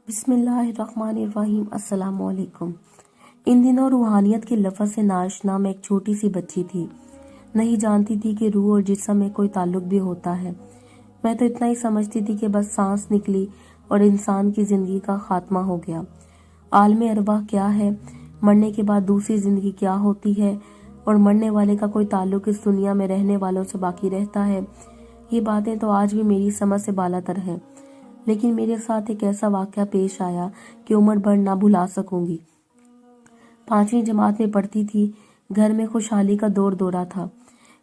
बिस्मिल्लाहिर्रहमानिर्रहीम। अस्सलाम वालेकुम। इन दिनों रूहानियत के लफ्ज़ से नाशना मैं एक छोटी सी बच्ची थी। नहीं जानती थी कि रूह और जिस्म में कोई ताल्लुक भी होता है। मैं तो इतना ही समझती थी कि बस सांस निकली और इंसान की जिंदगी का खात्मा हो गया। आलमे अरवाह क्या है, मरने के बाद दूसरी जिंदगी क्या होती है और मरने वाले का कोई ताल्लुक इस दुनिया में रहने वालों से बाकी रहता है, ये बातें तो आज भी मेरी समझ से बालातर हैं। लेकिन मेरे साथ एक ऐसा वाकया पेश आया कि उम्र भर ना भुला सकूंगी। 5वीं जमात में पढ़ती थी। घर में खुशहाली का दौर दौरा था।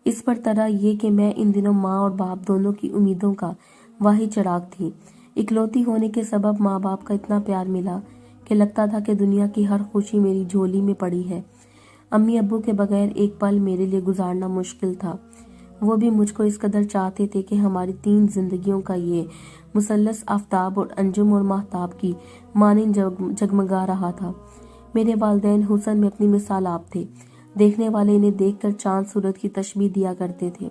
इस पर तरह ये कि मैं इन दिनों माँ और बाप दोनों की उम्मीदों का वाहिद चिराग थी। इकलौती होने के सबब माँ बाप का इतना प्यार मिला कि लगता था कि दुनिया की हर खुशी मेरी झोली में पड़ी है। अम्मी अब्बू के बगैर एक पल मेरे लिए गुजारना मुश्किल था। वो भी मुझको इस कदर चाहते थे कि हमारी 3 जिंदगियों का ये मुसल्लस आफ्ताब और अंजुम और महताब की मानिंद जगमगा रहा था। मेरे वालिदैन हुस्न में अपनी मिसाल आप थे। देखने वाले इन्हें देखकर चांद सूरज की तशबीह दिया करते थे।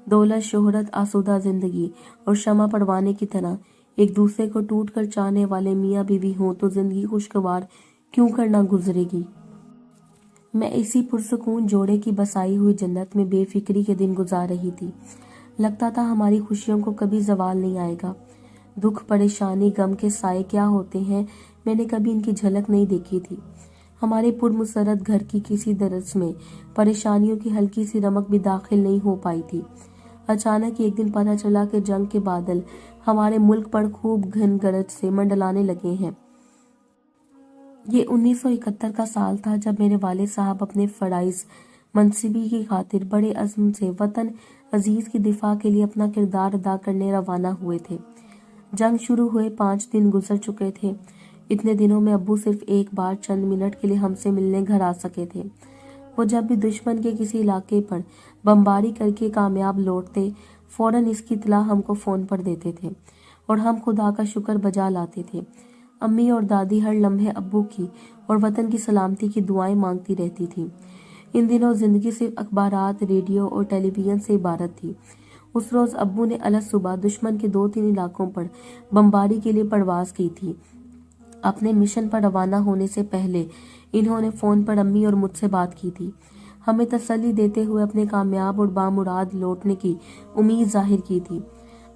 दौलत, शोहरत, आसूदा जिंदगी और शमा परवाने की तरह एक दूसरे को टूट कर चाहने वाले मियाँ बीवी हों तो जिंदगी खुशगवार क्यों करना गुजरेगी। मैं इसी पुरसुकून जोड़े की बसाई हुई जन्नत में बेफिक्री के दिन गुजार रही थी। लगता था हमारी खुशियों को कभी जवाल नहीं आएगा। दुख, परेशानी, गम के साए क्या होते हैं, मैंने कभी इनकी झलक नहीं देखी थी। हमारे पुरमसरत घर की किसी दरस में परेशानियों की हल्की सी रमक भी दाखिल नहीं हो पाई थी। अचानक एक दिन पता चला कि जंग के बादल हमारे मुल्क पर खूब घन गरज से मंडलाने लगे हैं। ये 1971 का साल था जब मेरे वालिद साहब अपने फराइज मनसिबी की खातिर बड़े अज़्म से वतन अजीज की दिफा के लिए अपना किरदार अदा करने रवाना हुए थे। जंग शुरू हुए 5 दिन गुजर चुके थे। इतने दिनों में अब्बू सिर्फ एक बार चंद मिनट के लिए हमसे मिलने घर आ सके थे। वो जब भी दुश्मन के किसी इलाके पर बमबारी करके कामयाब लौटते, फौरन इसकी इत्तला हमको फोन पर देते थे और हम खुदा का शुक्र बजा लाते थे। अम्मी और दादी हर लम्हे अब्बू की और वतन की सलामती की दुआएं मांगती रहती थी। इन दिनों जिंदगी सिर्फ अखबारात, रेडियो और टेलीविजन से इबारत थी। उस रोज अब्बू ने अलग सुबह दुश्मन के 2-3 इलाकों पर बमबारी के लिए परवाज की थी। अपने मिशन पर रवाना होने से पहले इन्होंने फोन पर अम्मी और मुझसे बात की थी। हमें तसल्ली देते हुए अपने कामयाब और बामुराद लौटने की उम्मीद जाहिर की थी।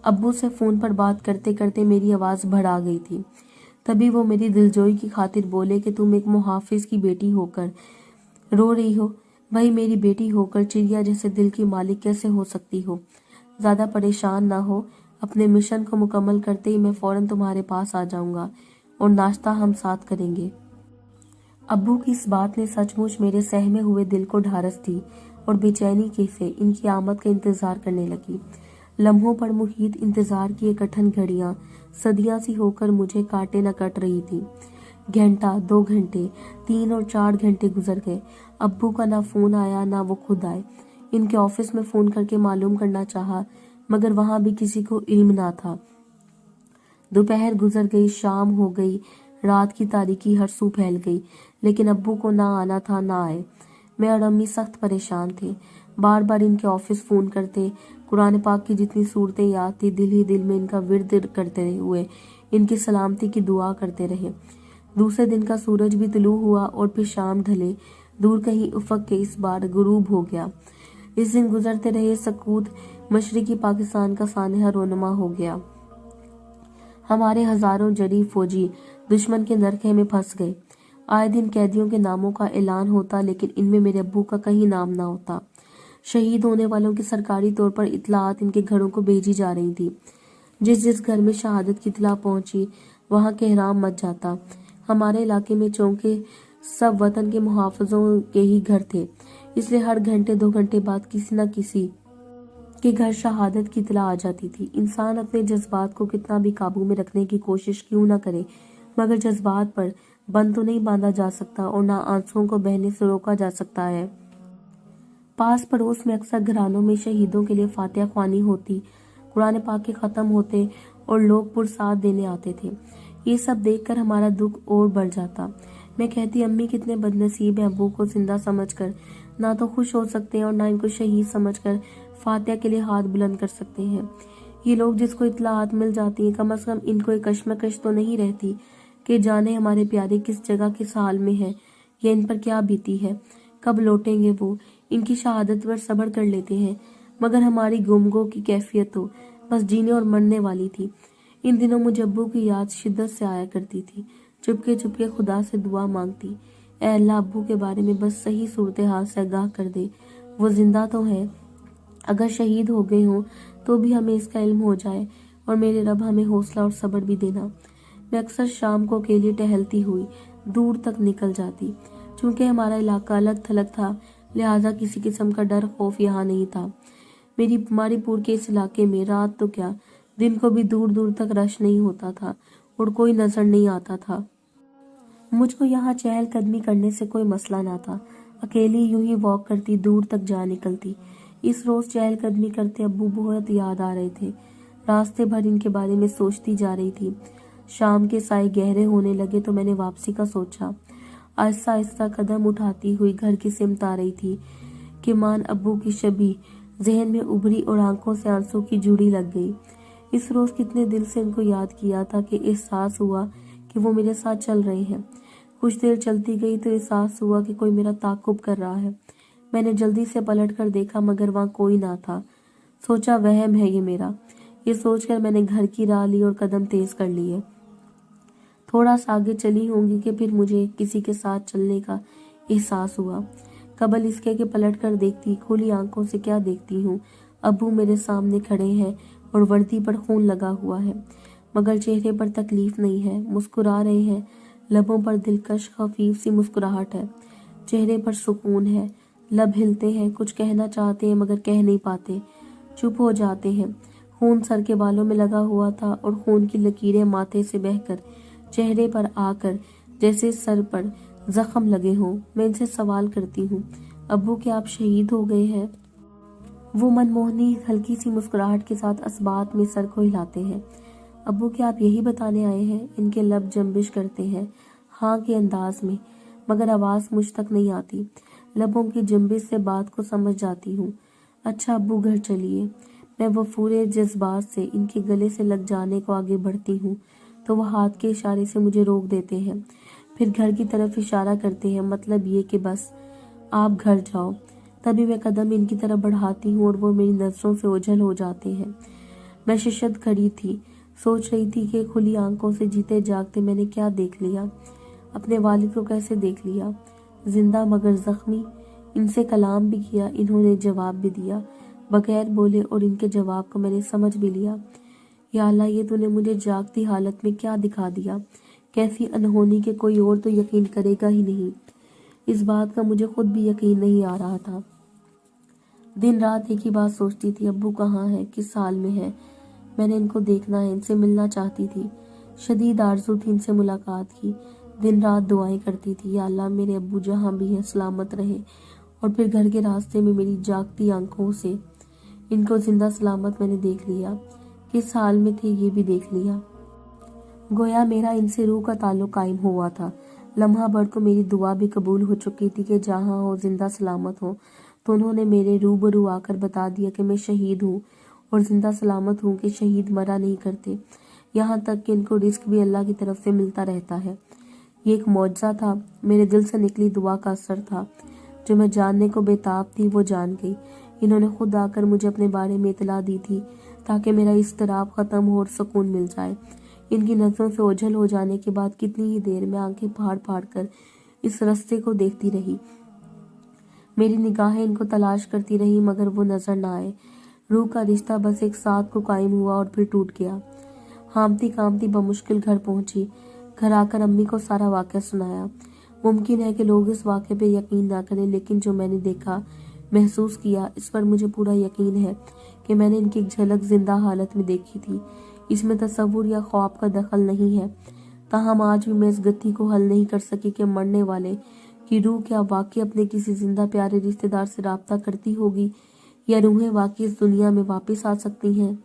अब्बू से फोन पर बात करते करते मेरी आवाज भड़ा गई थी। तभी वो मेरी दिलजोई की खातिर बोले कि तुम एक मुहाफिज की बेटी होकर रो रही हो। वही मेरी बेटी होकर चिड़िया जैसे दिल की मालिक कैसे हो सकती हो। ज्यादा परेशान ना हो, अपने मिशन को मुकम्मल करते ही मैं फौरन तुम्हारे पास आ जाऊंगा और नाश्ता हम साथ करेंगे। अब्बू की इस बात ने सचमुच मेरे सहमे हुए दिल को ढारस दी और बेचैनी के से इनकी आमद का इंतजार करने लगी। लम्हों पर मुहीत इंतजार की ये कठिन घड़ियां सदियां सी होकर मुझे काटे न कट रही थी। घंटा, 2 घंटे, 3 और 4 घंटे गुजर गए। अब्बू का ना फोन आया ना वो खुद आए। इनके ऑफिस में फोन करके मालूम करना चाहा, मगर वहां भी किसी को इल्म ना था। दोपहर गुजर गई, शाम हो गई, रात की तारीकी हर सू फैल गई, लेकिन अब्बू को ना आना था ना आए। मैं और अम्मी सख्त परेशान थे। बार बार इनके ऑफिस फोन करते, कुरान पाक की जितनी सूरतें याद थी दिल ही दिल में इनका विर्द करते हुए इनकी सलामती की दुआ करते रहे। दूसरे दिन का सूरज भी तुलू हुआ और फिर शाम ढले। दूर कहीं उफक के इस बार गुरूब हो गया। इस दिन गुजरते रहे सकूत मशरिकी पाकिस्तान का सानहा रोनमा हो गया। हमारे हजारों जरी फौजी दुश्मन के नरखे में फंस गए। आए दिन कैदियों के नामों का ऐलान होता, लेकिन इनमें मेरे अब्बू का कहीं नाम ना होता। शहीद होने वालों की सरकारी तौर पर इतलात इनके घरों को भेजी जा रही थी। जिस जिस घर में शहादत की इतला पहुंची वहां कहराम मच जाता। हमारे इलाके में चौके सब वतन के मुहाफिजों के ही घर थे, इसलिए हर घंटे 2 घंटे बाद किसी न किसी के घर शहादत की इतला आ जाती थी। इंसान अपने जज्बात को कितना भी काबू में रखने की कोशिश क्यों न करे, मगर जज्बात पर बंद तो नहीं बांधा जा सकता और ना आंसुओं को बहने से रोका जा सकता है। पास पड़ोस में अक्सर घरानों में शहीदों के लिए फातिहा ख्वानी होती, कुरान पाक के खत्म होते और लोग पुरसाद देने आते थे। ये सब देखकर हमारा दुख और बढ़ जाता। मैं कहती, अम्मी कितने बदनसीब हैं, अब्बू को जिंदा समझकर ना तो खुश हो सकते हैं और ना इनको शहीद समझकर फातिहा के लिए हाथ बुलंद कर सकते हैं। ये लोग जिसको इत्तलात मिल जाती है, कम से कम इनको एक कश्मकश तो नहीं रहती। کہ जाने हमारे प्यारे किस जगह किस हाल में है, या इन पर क्या बीती है, कब लौटेंगे वो। इनकी शहादत पर सब्र कर लेते हैं, मगर हमारी गुमगो की कैफियत तो बस जीने और मरने वाली थी। इन दिनों मुझे अब्बू की याद शिद्दत से आया करती थी। चुपके चुपके खुदा से दुआ मांगती, ऐ अल्लाह अब्बू के बारे में बस सही सूरत हाल से आगाह कर दे। वो जिंदा तो है, अगर शहीद हो गए हों तो भी हमें इसका इल्म हो जाए, और मेरे रब हमें हौसला और सब्र भी देना। मैं अक्सर शाम को अकेली टहलती हुई दूर तक निकल जाती। चूंकि हमारा इलाका अलग थलग था, लिहाजा किसी किस्म का डर खौफ यहाँ नहीं था। मेरी मारीपुर के इस इलाके में रात तो क्या, दिन को भी दूर दूर तक रश नहीं होता था और कोई नजर नहीं आता था। मुझको यहाँ चहल कदमी करने से कोई मसला ना था। अकेली यूं ही वॉक करती दूर तक जा निकलती। इस रोज चहल कदमी करते अब्बू बहुत याद आ रहे थे। रास्ते भर इनके बारे में सोचती जा रही थी। शाम के साए गहरे होने लगे तो मैंने वापसी का सोचा। आहिस्ता आहिस्ता कदम उठाती हुई घर की सिमत आ रही थी कि मान अब्बू की छवि जहन में उभरी और आंखों से आंसू की जुड़ी लग गई। इस रोज कितने दिल से इनको याद किया था कि एहसास हुआ कि वो मेरे साथ चल रहे हैं। कुछ देर चलती गई तो एहसास हुआ कि कोई मेरा ताक़ुब कर रहा है। मैंने जल्दी से पलट कर देखा, मगर वहाँ कोई ना था। सोचा वहम है ये मेरा। ये सोचकर मैंने घर की राह ली और कदम तेज कर लिए। थोड़ा सा आगे चली होंगी कि फिर मुझे किसी के साथ चलने का एहसास हुआ। कबल इसके कि पलट कर देखती, खुली आंखों से क्या देखती हूँ, अब्बू मेरे सामने खड़े हैं और वर्दी पर खून लगा हुआ है, मगर चेहरे पर तकलीफ नहीं है। मुस्कुरा रहे हैं, लबों पर दिलकश खफीफ सी मुस्कुराहट है, चेहरे पर सुकून है। लब हिलते हैं, कुछ कहना चाहते हैं मगर कह नहीं पाते, चुप हो जाते हैं। खून सर के बालों में लगा हुआ था और खून की लकीरें माथे से बहकर चेहरे पर आकर जैसे सर पर जख्म लगे हों। मैं इनसे सवाल करती हूँ, अब्बू क्या आप शहीद हो गए हैं? वो मनमोहनी हल्की सी मुस्कुराहट के साथ असबात में सर को हिलाते हैं। अब्बू क्या आप यही बताने आए हैं? इनके लब जंबिश करते हैं हाँ के अंदाज में, मगर आवाज मुझ तक नहीं आती। लबों की जंबिश से बात को समझ जाती हूँ। अच्छा अब्बू घर चलिए। मैं वफूरे जज्बात से इनके गले से लग जाने को आगे बढ़ती हूँ तो वह हाथ के इशारे से मुझे रोक देते हैं। फिर घर की तरफ इशारा करते हैं, मतलब ये कि बस आप घर जाओ। तभी मैं कदम इनकी तरफ बढ़ाती हूँ और वो मेरी नजरों से ओझल हो जाते हैं। मैं शिशत खड़ी थी, सोच रही थी कि खुली आंखों से जीते जागते मैंने क्या देख लिया, अपने वालिद को कैसे देख लिया, जिंदा मगर जख्मी। इनसे कलाम भी किया, इन्होंने जवाब भी दिया बगैर बोले, और इनके जवाब को मैंने समझ भी लिया। या अल्लाह, ये तूने मुझे जागती हालत में क्या दिखा दिया। कैसी अनहोनी के कोई और तो यकीन करेगा ही नहीं। इस बात का मुझे खुद भी यकीन नहीं आ रहा था। दिन रात एक ही बात सोचती थी, अब्बू कहाँ है, किस हाल में है। मैंने इनको देखना है, इनसे मिलना चाहती थी। शदीद आरज़ू थी इनसे मुलाकात की। दिन रात दुआएं करती थी, या अल्लाह मेरे अब्बू जहाँ भी हैं सलामत रहे। और फिर घर के रास्ते में मेरी जागती आंखों से इनको जिंदा सलामत मैंने देख लिया। किस हाल में थे ये भी देख लिया। गोया मेरा इनसे रूह का ताल्लुक कायम हुआ था। लम्हा भर तो मेरी दुआ भी कबूल हो चुकी थी कि जहाँ हो जिंदा सलामत हो। तो उन्होंने मेरे रूबरू आकर बता दिया कि मैं शहीद हूँ और जिंदा सलामत हूँ, कि शहीद मरा नहीं करते। यहाँ तक कि इनको रिस्क भी अल्लाह की तरफ से मिलता रहता है। ये एक मौजज़ा था, मेरे दिल से निकली दुआ का असर था। जो मैं जानने को बेताब थी वो जान गई। इन्होंने खुद आकर मुझे अपने बारे में इतला दी थी ताकि मेरा इस्तराब ख़त्म हो और सुकून मिल जाए। इनकी नज़रों से ओझल हो जाने के बाद कितनी ही देर में आंखें फाड़ फाड़ कर इस रास्ते को देखती रही। मेरी निगाहें इनको तलाश करती रही, मगर वो नजर ना आए। रूह का रिश्ता बस एक साथ को कायम हुआ और फिर टूट गया। हामती कामती बमुश्किल घर पहुंची। घर आकर अम्मी को सारा वाक़या सुनाया। मुमकिन है कि लोग इस वाक़े पे यकीन ना करें, लेकिन जो मैंने देखा महसूस किया इस पर मुझे पूरा यकीन है कि मैंने इनकी एक झलक जिंदा हालत में देखी थी। इसमें तसव्वुर या ख्वाब का दखल नहीं है। ताहम आज भी मैं इस गति को हल नहीं कर सकी कि मरने वाले की रूह क्या वाकई अपने किसी जिंदा प्यारे रिश्तेदार से राब्ता करती होगी, या रूहें वाकई इस दुनिया में वापस आ सकती हैं।